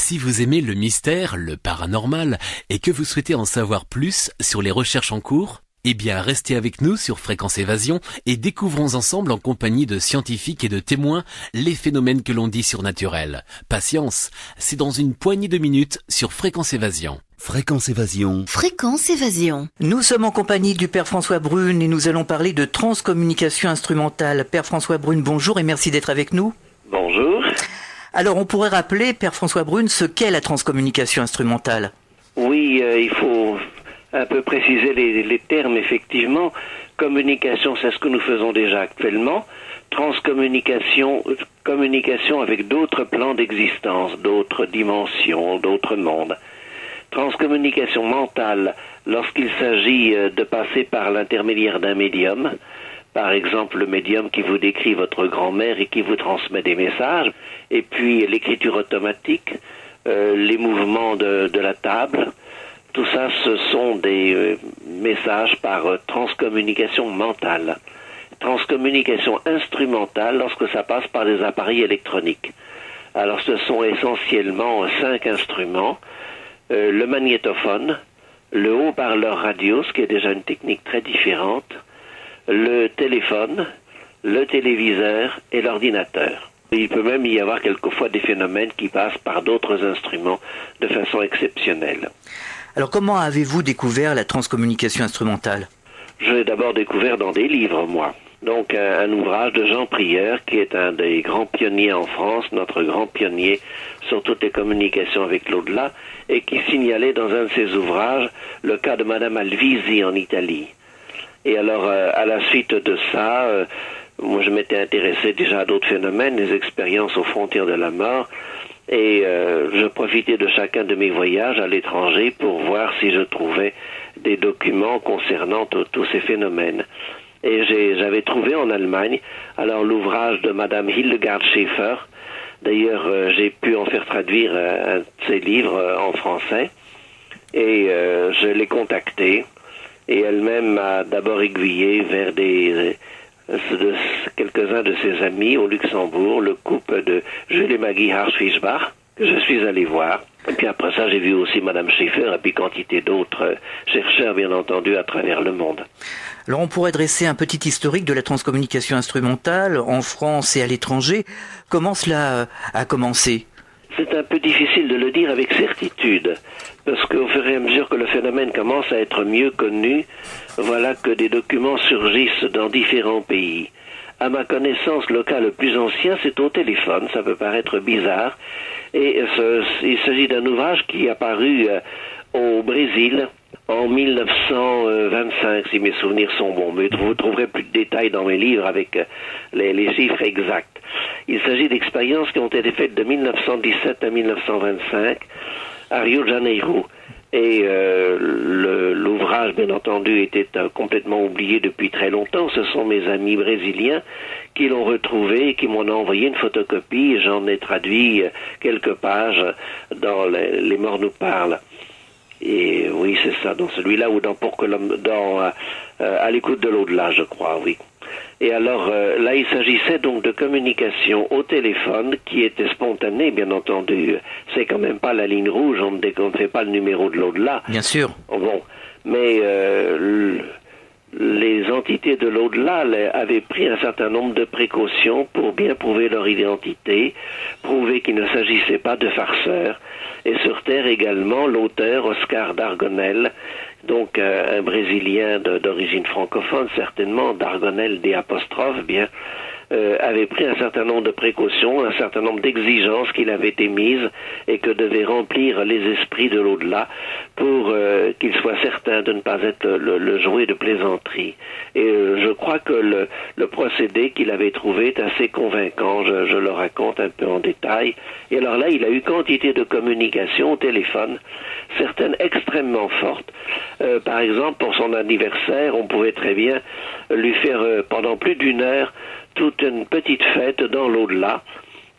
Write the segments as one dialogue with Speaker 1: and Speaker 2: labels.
Speaker 1: Si vous aimez le mystère, le paranormal, et que vous souhaitez en savoir plus sur les recherches en cours, eh bien restez avec nous sur Fréquence Évasion et découvrons ensemble en compagnie de scientifiques et de témoins les phénomènes que l'on dit surnaturels. Patience, c'est dans une poignée de minutes sur Fréquence Évasion.
Speaker 2: Fréquence Évasion.
Speaker 3: Fréquence Évasion.
Speaker 4: Nous sommes en compagnie du Père François Brune et nous allons parler de transcommunication instrumentale. Père François Brune, bonjour et merci d'être avec nous.
Speaker 5: Bonjour.
Speaker 4: Alors on pourrait rappeler, Père François Brune, ce qu'est la transcommunication instrumentale.
Speaker 5: Oui, il faut un peu préciser les termes, effectivement. Communication, c'est ce que nous faisons déjà actuellement. Transcommunication, communication avec d'autres plans d'existence, d'autres dimensions, d'autres mondes. Transcommunication mentale, lorsqu'il s'agit de passer par l'intermédiaire d'un médium, par exemple le médium qui vous décrit votre grand-mère et qui vous transmet des messages, et puis l'écriture automatique, les mouvements de la table, tout ça ce sont des messages par transcommunication mentale. Transcommunication instrumentale lorsque ça passe par des appareils électroniques. Alors ce sont essentiellement 5 instruments. Le magnétophone, le haut-parleur radio, ce qui est déjà une technique très différente, le téléphone, le téléviseur et l'ordinateur. Il peut même y avoir quelquefois des phénomènes qui passent par d'autres instruments de façon exceptionnelle.
Speaker 4: Alors comment avez-vous découvert la transcommunication instrumentale ?
Speaker 5: Je l'ai d'abord découvert dans des livres, moi. Donc un ouvrage de Jean Prieur, qui est un des grands pionniers en France, notre grand pionnier sur toutes les communications avec l'au-delà, et qui signalait dans un de ses ouvrages le cas de Madame Alvisi en Italie. Et alors, à la suite de ça, moi je m'étais intéressé déjà à d'autres phénomènes, les expériences aux frontières de la mort, et je profitais de chacun de mes voyages à l'étranger pour voir si je trouvais des documents concernant tous ces phénomènes. Et j'avais trouvé en Allemagne, alors l'ouvrage de Madame Hildegard Schaeffer. D'ailleurs, j'ai pu en faire traduire un de ses livres en français, et je l'ai contactée, et elle-même m'a d'abord aiguillé vers quelques-uns de ses amis au Luxembourg, le couple de Jules et Maggie Harsch-Fischbach, que je suis allé voir. Et puis après ça, j'ai vu aussi Madame Schaeffer et puis quantité d'autres chercheurs, bien entendu, à travers le monde.
Speaker 4: Alors on pourrait dresser un petit historique de la transcommunication instrumentale en France et à l'étranger. Comment cela a commencé ?
Speaker 5: C'est un peu difficile de le dire avec certitude, parce qu'au fur et à mesure que le phénomène commence à être mieux connu, voilà que des documents surgissent dans différents pays. À ma connaissance, le cas le plus ancien, c'est au téléphone, ça peut paraître bizarre, et il s'agit d'un ouvrage qui est apparu au Brésil en 1925, si mes souvenirs sont bons, mais vous trouverez plus de détails dans mes livres avec les chiffres exacts. Il s'agit d'expériences qui ont été faites de 1917 à 1925 à Rio de Janeiro. Et l'ouvrage, bien entendu, était complètement oublié depuis très longtemps. Ce sont mes amis brésiliens qui l'ont retrouvé et qui m'en ont envoyé une photocopie. Et j'en ai traduit quelques pages dans Les morts nous parlent. Et oui, c'est ça, dans celui-là ou à l'écoute de l'au-delà, je crois, oui. Et alors, là, il s'agissait donc de communication au téléphone qui était spontanée, bien entendu. C'est quand même pas la ligne rouge, on ne fait pas le numéro de l'au-delà.
Speaker 4: Bien sûr.
Speaker 5: Bon, mais les entités de l'au-delà avaient pris un certain nombre de précautions pour bien prouver leur identité, prouver qu'il ne s'agissait pas de farceurs. Et sur Terre également, l'auteur Oscar d'Argonel, donc un Brésilien d'origine francophone, certainement, d'Argonel D', bien, avait pris un certain nombre de précautions, un certain nombre d'exigences qu'il avait émises et que devaient remplir les esprits de l'au-delà pour qu'ils soient certains de ne pas être le jouet de plaisanterie. Et je crois que le procédé qu'il avait trouvé est assez convaincant, je le raconte un peu en détail. Et alors là, il a eu quantité de communications au téléphone, certaines extrêmement fortes. Par exemple, pour son anniversaire, on pouvait très bien lui faire pendant plus d'1 heure toute une petite fête dans l'au-delà,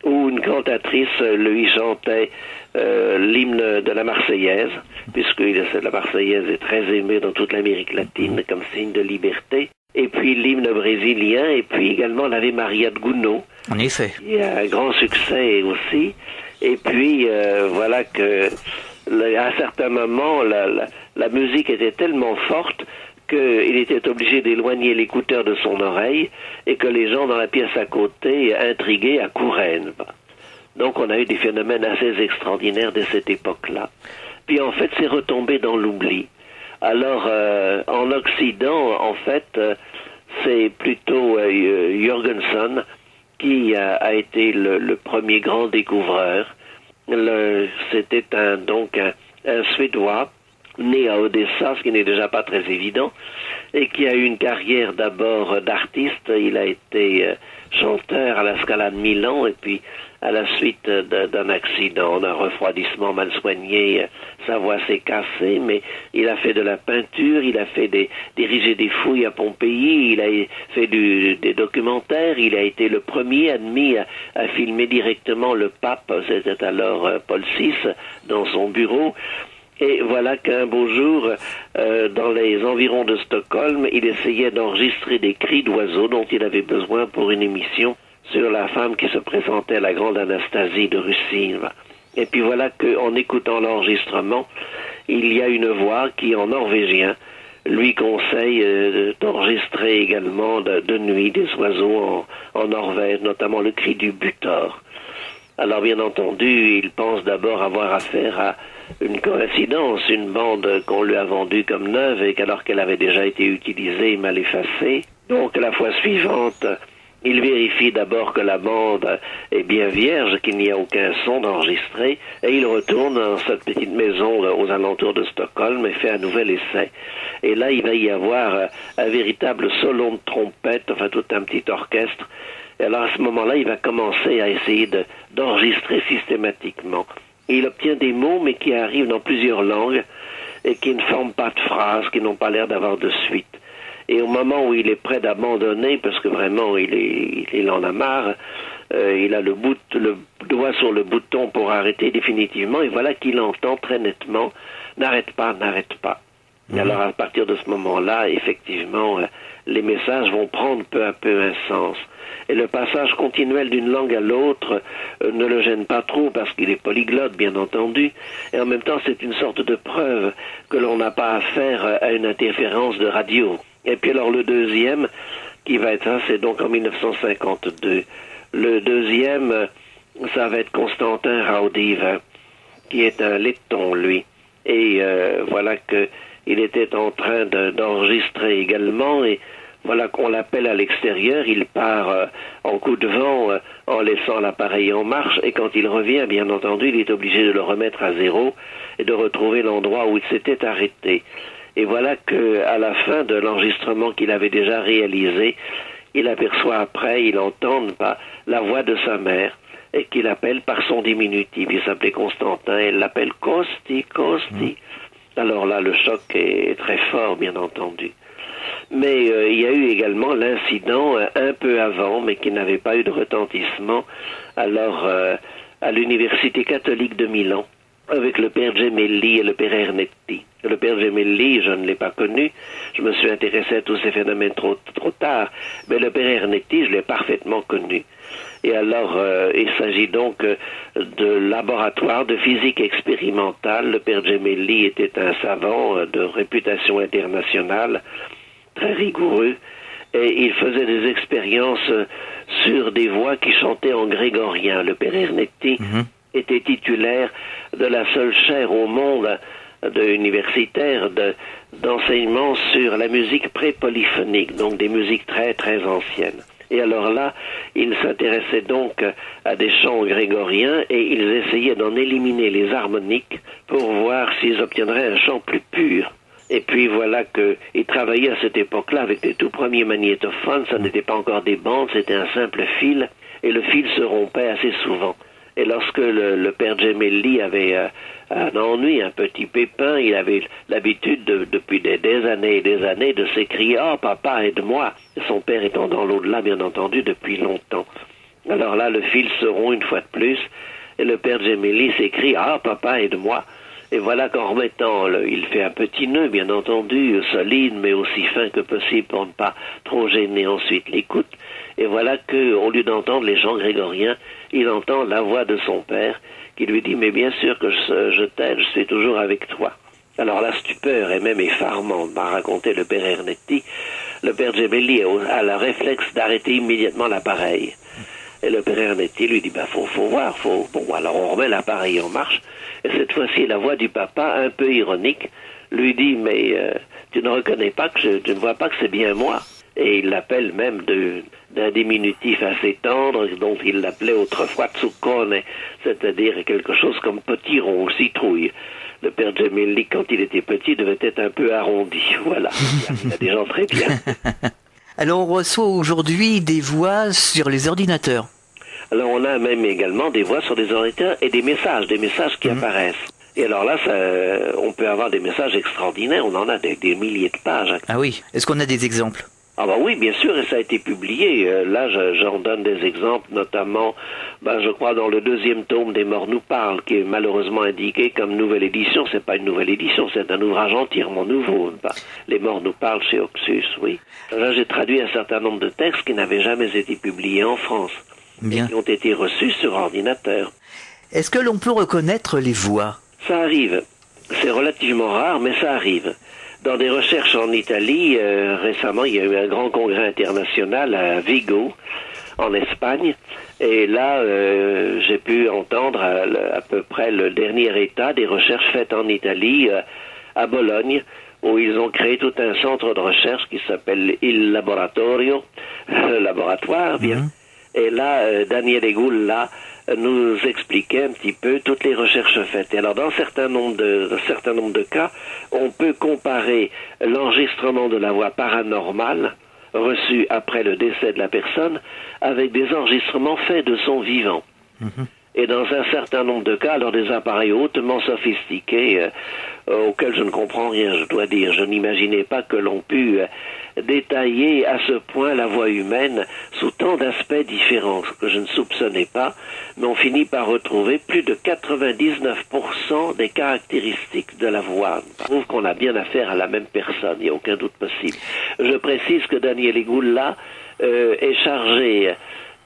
Speaker 5: où une cantatrice lui chantait l'hymne de la Marseillaise, puisque la Marseillaise est très aimée dans toute l'Amérique latine comme signe de liberté, et puis l'hymne brésilien, et puis également l'Ave Maria de Gounod.
Speaker 4: En effet.
Speaker 5: Il y a un grand succès aussi. Et puis, voilà que, à un certain moment, la musique était tellement forte qu'il était obligé d'éloigner l'écouteur de son oreille et que les gens dans la pièce à côté, intrigués, accouraient. Donc on a eu des phénomènes assez extraordinaires de cette époque-là. Puis en fait, c'est retombé dans l'oubli. Alors, en Occident, en fait, c'est plutôt Jürgenson qui a été le premier grand découvreur. C'était donc un Suédois né à Odessa, ce qui n'est déjà pas très évident, et qui a eu une carrière d'abord d'artiste. Il a été chanteur à la Scala de Milan, et puis à la suite d'un accident, d'un refroidissement mal soigné, sa voix s'est cassée, mais il a fait de la peinture, il a fait dirigé des fouilles à Pompéi, il a fait des documentaires, il a été le premier admis à filmer directement le pape, c'était alors Paul VI, dans son bureau. Et voilà qu'un beau jour, dans les environs de Stockholm, il essayait d'enregistrer des cris d'oiseaux dont il avait besoin pour une émission sur la femme qui se présentait à la grande Anastasie de Russie. Et puis voilà qu'en écoutant l'enregistrement, il y a une voix qui, en norvégien, lui conseille d'enregistrer également de nuit des oiseaux en Norvège, notamment le cri du butor. Alors bien entendu, il pense d'abord avoir affaire à une coïncidence, une bande qu'on lui a vendue comme neuve et qu'alors qu'elle avait déjà été utilisée, mal effacée. Donc la fois suivante, il vérifie d'abord que la bande est bien vierge, qu'il n'y a aucun son d'enregistré, et il retourne dans cette petite maison aux alentours de Stockholm et fait un nouvel essai. Et là, il va y avoir un véritable solo de trompette, enfin tout un petit orchestre. Et alors à ce moment-là, il va commencer à essayer d'enregistrer systématiquement. Et il obtient des mots, mais qui arrivent dans plusieurs langues et qui ne forment pas de phrases, qui n'ont pas l'air d'avoir de suite. Et au moment où il est prêt d'abandonner, parce que vraiment il en a marre, il a le doigt sur le bouton pour arrêter définitivement, et voilà qu'il entend très nettement « n'arrête pas, n'arrête pas ». Alors à partir de ce moment-là, effectivement, les messages vont prendre peu à peu un sens. Et le passage continuel d'une langue à l'autre ne le gêne pas trop parce qu'il est polyglotte, bien entendu. Et en même temps, c'est une sorte de preuve que l'on n'a pas affaire à une interférence de radio. Et puis alors le deuxième, qui va être ça, c'est donc en 1952. Le deuxième, ça va être Constantin Raudive, qui est un letton, lui. Et voilà que il était en train d'enregistrer également, et voilà qu'on l'appelle à l'extérieur, il part en coup de vent en laissant l'appareil en marche, et quand il revient, bien entendu, il est obligé de le remettre à zéro et de retrouver l'endroit où il s'était arrêté. Et voilà que à la fin de l'enregistrement qu'il avait déjà réalisé, il aperçoit après, il entend la voix de sa mère, et qu'il appelle par son diminutif. Il s'appelait Constantin, elle l'appelle Costi, Costi. Alors là, le choc est très fort, bien entendu. Mais il y a eu également l'incident un peu avant, mais qui n'avait pas eu de retentissement, alors à l'Université catholique de Milan, avec le père Gemelli et le père Ernetti. Le père Gemelli, je ne l'ai pas connu, je me suis intéressé à tous ces phénomènes trop tard, mais le père Ernetti, je l'ai parfaitement connu. Et alors, il s'agit donc de laboratoire de physique expérimentale. Le père Gemelli était un savant de réputation internationale, très rigoureux, et il faisait des expériences sur des voix qui chantaient en grégorien. Le père Ernetti était titulaire de la seule chaire au monde universitaire d'enseignement sur la musique pré-polyphonique, donc des musiques très très anciennes. Et alors là, ils s'intéressaient donc à des chants grégoriens et ils essayaient d'en éliminer les harmoniques pour voir s'ils obtiendraient un chant plus pur. Et puis voilà qu'ils travaillaient à cette époque-là avec les tout premiers magnétophones, ça n'était pas encore des bandes, c'était un simple fil, et le fil se rompait assez souvent. Et lorsque le père Gemelli avait un ennui, un petit pépin, il avait l'habitude depuis des années et des années de s'écrier « Oh papa, aide-moi !» Son père étant dans l'au-delà, bien entendu, depuis longtemps. Alors là, le fil se rompt une fois de plus, et le père Gemelli s'écrie « Ah papa, aide-moi !» Et voilà qu'en remettant, il fait un petit nœud, bien entendu, solide, mais aussi fin que possible pour ne pas trop gêner ensuite l'écoute. Et voilà qu'au lieu d'entendre les chants grégoriens, il entend la voix de son père qui lui dit « Mais bien sûr que je t'aide, je suis toujours avec toi ». Alors la stupeur et même effarement m'a raconté le père Ernetti. Le père Gemelli a le réflexe d'arrêter immédiatement l'appareil. Et le père Ernetti lui dit, faut voir, Bon, alors on remet l'appareil en marche. Et cette fois-ci, la voix du papa, un peu ironique, lui dit, mais tu ne reconnais pas tu ne vois pas que c'est bien moi. Et il l'appelle même d'un diminutif assez tendre, dont il l'appelait autrefois Tsukkone, c'est-à-dire quelque chose comme petit rond ou citrouille. Le père Gemelli, quand il était petit, devait être un peu arrondi. Voilà, il a des gens très bien.
Speaker 4: Alors on reçoit aujourd'hui des voix sur les ordinateurs.
Speaker 5: Alors on a même également des voix sur des ordinateurs et des messages qui apparaissent. Et alors là, on peut avoir des messages extraordinaires, on en a des milliers de pages.
Speaker 4: Ah oui, est-ce qu'on a des exemples ?
Speaker 5: Ah bah oui, bien sûr, et ça a été publié. Là, j'en donne des exemples, notamment, je crois, dans le 2e tome des Morts nous parlent, qui est malheureusement indiqué comme nouvelle édition. C'est pas une nouvelle édition, c'est un ouvrage entièrement nouveau. Les Morts nous parlent chez Oxus, oui. Là, j'ai traduit un certain nombre de textes qui n'avaient jamais été publiés en France.
Speaker 4: Bien.
Speaker 5: Et qui ont été reçus sur ordinateur.
Speaker 4: Est-ce que l'on peut reconnaître les voix ?
Speaker 5: Ça arrive. C'est relativement rare, mais ça arrive. Dans des recherches en Italie, récemment, il y a eu un grand congrès international à Vigo, en Espagne, et là, j'ai pu entendre à peu près le dernier état des recherches faites en Italie, à Bologne, où ils ont créé tout un centre de recherche qui s'appelle Il Laboratorio, le laboratoire, bien. Et là, Daniele Gulla nous expliquait un petit peu toutes les recherches faites. Et alors, dans un certain nombre de cas, on peut comparer l'enregistrement de la voix paranormale reçue après le décès de la personne avec des enregistrements faits de son vivant. Et dans un certain nombre de cas, alors des appareils hautement sophistiqués auxquels je ne comprends rien, je dois dire. Je n'imaginais pas que l'on pût détailler à ce point la voix humaine sous tant d'aspects différents, ce que je ne soupçonnais pas, mais on finit par retrouver plus de 99% des caractéristiques de la voix. Je trouve qu'on a bien affaire à la même personne, il n'y a aucun doute possible. Je précise que Daniele Gulla est chargé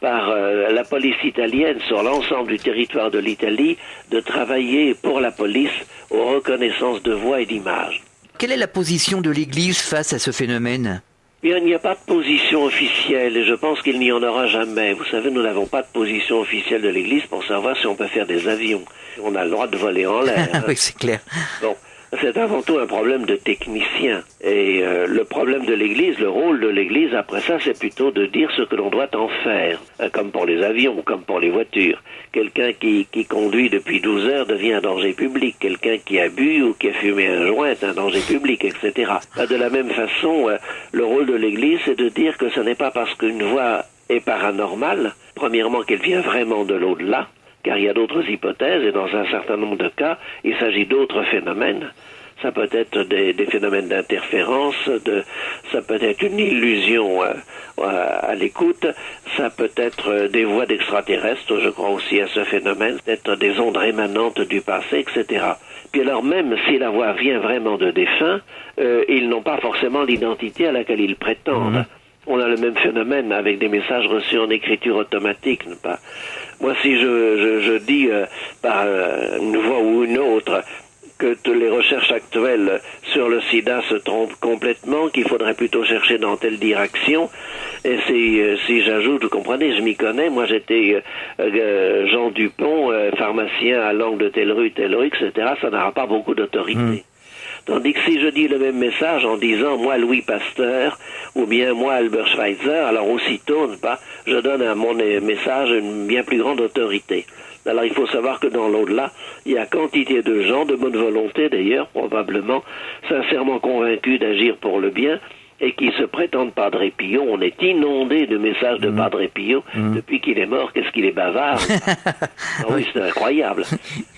Speaker 5: par la police italienne sur l'ensemble du territoire de l'Italie de travailler pour la police aux reconnaissances de voix et d'images.
Speaker 4: Quelle est la position de l'Église face à ce phénomène ?
Speaker 5: Bien, il n'y a pas de position officielle et je pense qu'il n'y en aura jamais. Vous savez, nous n'avons pas de position officielle de l'Église pour savoir si on peut faire des avions. On a le droit de voler en l'air.
Speaker 4: Oui, c'est clair.
Speaker 5: Bon. C'est avant tout un problème de technicien. Et le problème de l'Église, le rôle de l'Église, après ça, c'est plutôt de dire ce que l'on doit en faire. Comme pour les avions, comme pour les voitures. Quelqu'un qui conduit depuis 12 heures devient un danger public. Quelqu'un qui a bu ou qui a fumé un joint est un danger public, etc. De la même façon, le rôle de l'Église, c'est de dire que ce n'est pas parce qu'une voix est paranormale, premièrement qu'elle vient vraiment de l'au-delà, car il y a d'autres hypothèses, et dans un certain nombre de cas, il s'agit d'autres phénomènes. Ça peut être des phénomènes d'interférence, ça peut être une illusion à l'écoute, ça peut être des voix d'extraterrestres, je crois aussi à ce phénomène, peut-être des ondes rémanentes du passé, etc. Puis alors même si la voix vient vraiment de défunts, ils n'ont pas forcément l'identité à laquelle ils prétendent. On a le même phénomène avec des messages reçus en écriture automatique, n'est-ce pas? Moi, si je dis par une voix ou une autre que les recherches actuelles sur le sida se trompent complètement, qu'il faudrait plutôt chercher dans telle direction, et si j'ajoute, vous comprenez, je m'y connais, moi j'étais Jean Dupont, pharmacien à l'angle de telle rue, etc., ça n'aura pas beaucoup d'autorité. Tandis que si je dis le même message en disant moi Louis Pasteur ou bien moi Albert Schweitzer, alors aussitôt, je donne à mon message une bien plus grande autorité. Alors il faut savoir que dans l'au-delà, il y a quantité de gens, de bonne volonté d'ailleurs, probablement, sincèrement convaincus d'agir pour le bien, et qui se prétendent Padre Pio. On est inondé de messages de Padre Pio. Depuis qu'il est mort, qu'est-ce qu'il est bavard. Oui, c'est incroyable.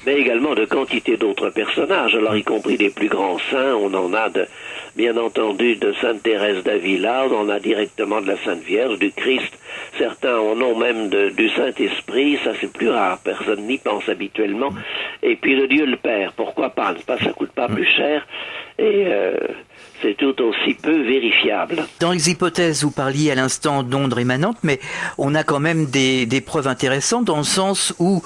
Speaker 5: Mais également de quantité d'autres personnages, alors y compris des plus grands saints. On en a bien entendu de Sainte Thérèse d'Avila, on en a directement de la Sainte Vierge, du Christ. Certains en ont même du Saint-Esprit, ça c'est plus rare, personne n'y pense habituellement. Et puis de Dieu le Père, pourquoi pas, ça coûte pas plus cher. et c'est tout aussi peu vérifiable.
Speaker 4: Dans les hypothèses, vous parliez à l'instant d'ondes rémanentes, mais on a quand même des preuves intéressantes dans le sens où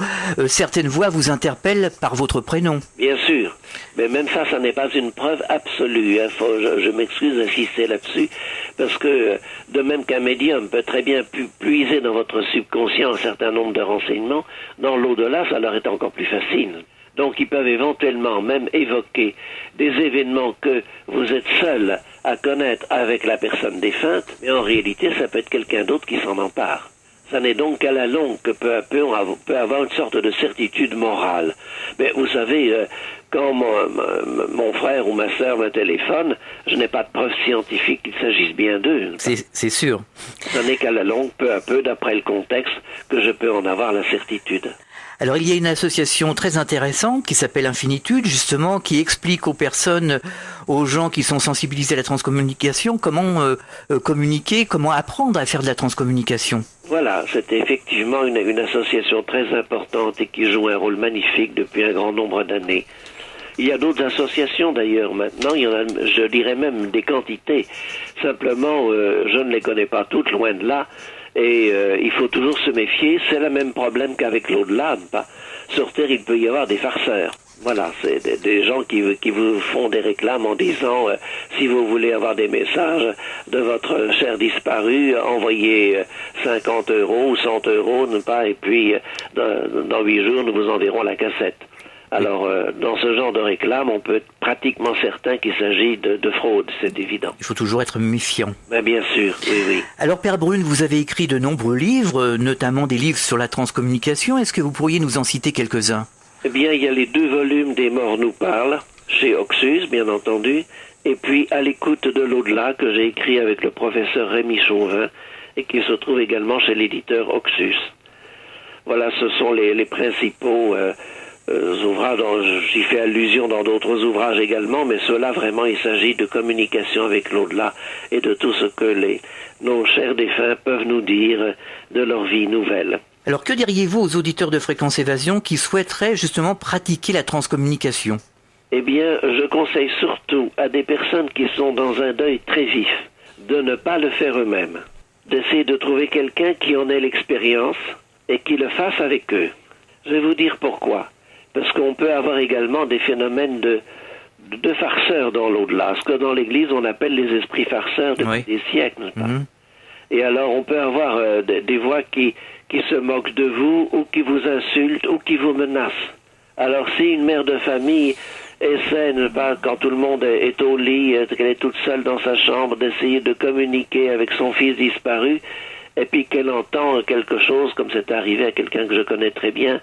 Speaker 4: certaines voix vous interpellent par votre prénom.
Speaker 5: Bien sûr, mais même ça n'est pas une preuve absolue. Hein. Je m'excuse d'insister là-dessus, parce que de même qu'un médium peut très bien puiser dans votre subconscient un certain nombre de renseignements, dans l'au-delà, ça leur est encore plus facile. Donc ils peuvent éventuellement même évoquer des événements que vous êtes seul à connaître avec la personne défunte, mais en réalité ça peut être quelqu'un d'autre qui s'en empare. Ça n'est donc qu'à la longue que peu à peu on peut avoir une sorte de certitude morale. Mais vous savez, quand mon frère ou ma sœur me téléphone, je n'ai pas de preuve scientifique qu'il s'agisse bien d'eux.
Speaker 4: C'est sûr.
Speaker 5: Ça n'est qu'à la longue, peu à peu, d'après le contexte, que je peux en avoir la certitude.
Speaker 4: Alors il y a une association très intéressante qui s'appelle Infinitude, justement, qui explique aux personnes, aux gens qui sont sensibilisés à la transcommunication, comment communiquer, comment apprendre à faire de la transcommunication.
Speaker 5: Voilà, c'est effectivement une association très importante et qui joue un rôle magnifique depuis un grand nombre d'années. Il y a d'autres associations d'ailleurs maintenant, il y en a, je dirais même des quantités. Simplement, je ne les connais pas toutes, loin de là. Et il faut toujours se méfier, c'est le même problème qu'avec l'au-delà. Sur Terre, il peut y avoir des farceurs. Voilà, c'est des gens qui vous font des réclames en disant si vous voulez avoir des messages de votre cher disparu, envoyez 50 € ou 100 €, et puis dans 8 jours, nous vous enverrons la cassette. Alors, dans ce genre de réclame, on peut être pratiquement certain qu'il s'agit de fraude, c'est évident.
Speaker 4: Il faut toujours être méfiant.
Speaker 5: Ben, bien sûr, oui.
Speaker 4: Alors, Père Brune, vous avez écrit de nombreux livres, notamment des livres sur la transcommunication. Est-ce que vous pourriez nous en citer quelques-uns ?
Speaker 5: Eh bien, il y a les 2 volumes des Morts nous parlent, chez Oxus, bien entendu, et puis À l'écoute de l'au-delà, que j'ai écrit avec le professeur Rémi Chauvin, et qui se trouve également chez l'éditeur Oxus. Voilà, ce sont les principaux ouvrages, j'y fais allusion dans d'autres ouvrages également, mais ceux-là, vraiment, il s'agit de communication avec l'au-delà et de tout ce que nos chers défunts peuvent nous dire de leur vie nouvelle.
Speaker 4: Alors, que diriez-vous aux auditeurs de Fréquence Évasion qui souhaiteraient justement pratiquer la transcommunication ?
Speaker 5: Eh bien, je conseille surtout à des personnes qui sont dans un deuil très vif de ne pas le faire eux-mêmes, d'essayer de trouver quelqu'un qui en ait l'expérience et qui le fasse avec eux. Je vais vous dire pourquoi. Parce qu'on peut avoir également des phénomènes de farceurs dans l'au-delà, ce que dans l'Église on appelle les esprits farceurs depuis des siècles, n'est-ce pas ? Et alors on peut avoir des voix qui se moquent de vous, ou qui vous insultent, ou qui vous menacent. Alors si une mère de famille essaie, n'est-ce pas, quand tout le monde est au lit, qu'elle est toute seule dans sa chambre, d'essayer de communiquer avec son fils disparu, et puis qu'elle entend quelque chose, comme c'est arrivé à quelqu'un que je connais très bien,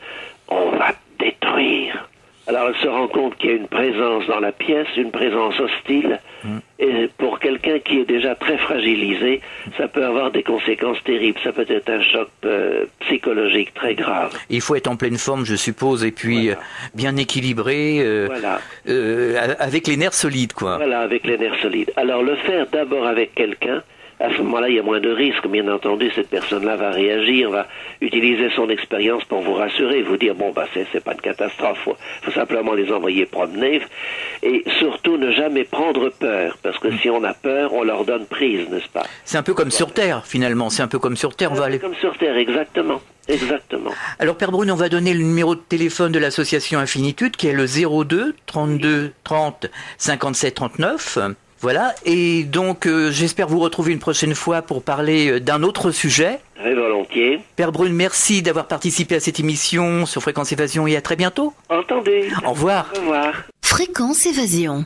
Speaker 5: on va détruire. Alors elle se rend compte qu'il y a une présence dans la pièce, une présence hostile, et pour quelqu'un qui est déjà très fragilisé, ça peut avoir des conséquences terribles, ça peut être un choc psychologique très grave.
Speaker 4: Il faut être en pleine forme, je suppose, et puis bien équilibré, avec les nerfs solides, quoi.
Speaker 5: Voilà, avec les nerfs solides. Alors le faire d'abord avec quelqu'un, à ce moment-là, il y a moins de risques. Bien entendu, cette personne-là va réagir, va utiliser son expérience pour vous rassurer, vous dire, bon, c'est pas une catastrophe, faut simplement les envoyer promener. Et surtout, ne jamais prendre peur, parce que si on a peur, on leur donne prise, n'est-ce pas ?
Speaker 4: C'est un peu comme sur Terre, finalement. C'est un peu comme sur Terre.
Speaker 5: Comme sur Terre, exactement. Exactement.
Speaker 4: Alors, Père Brune, on va donner le numéro de téléphone de l'association Infinitude, qui est le 02 32 30 57 39. Voilà, et donc j'espère vous retrouver une prochaine fois pour parler d'un autre sujet.
Speaker 5: Très volontiers.
Speaker 4: Père Brune, merci d'avoir participé à cette émission sur Fréquence Évasion et à très bientôt.
Speaker 5: Entendu.
Speaker 4: Au revoir.
Speaker 5: Au revoir.
Speaker 2: Fréquence Évasion.